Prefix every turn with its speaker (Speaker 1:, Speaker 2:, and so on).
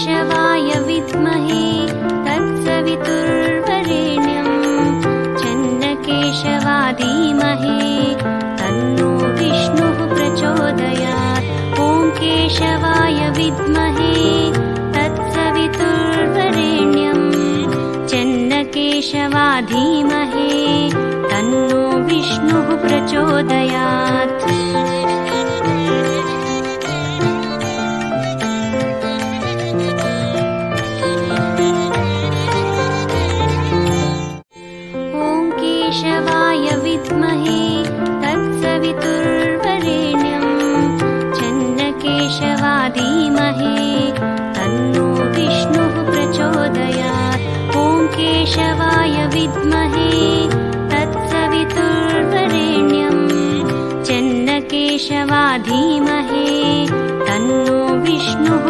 Speaker 1: केशवाय विद्महे तत्सवितुर्वरेण्यं चन्नकेशवा धीमहि तन्नो विष्णुः प्रचोदयात्। ॐ केशवाय विद्महे तत्सवितुर्वरेण्यं चन्नकेशवा धीमहि तन्नो विष्णुः प्रचोदयात्। केशवाय विद्महे तत्सवितुर्वरेण्यं चन्नकेशवा धीमहि तन्नो विष्णुः प्रचोदयात्। ॐ केशवाय विद्महे तत्सवितुर्वरेण्यं चन्नकेशवा धीमहि तन्नो विष्णुः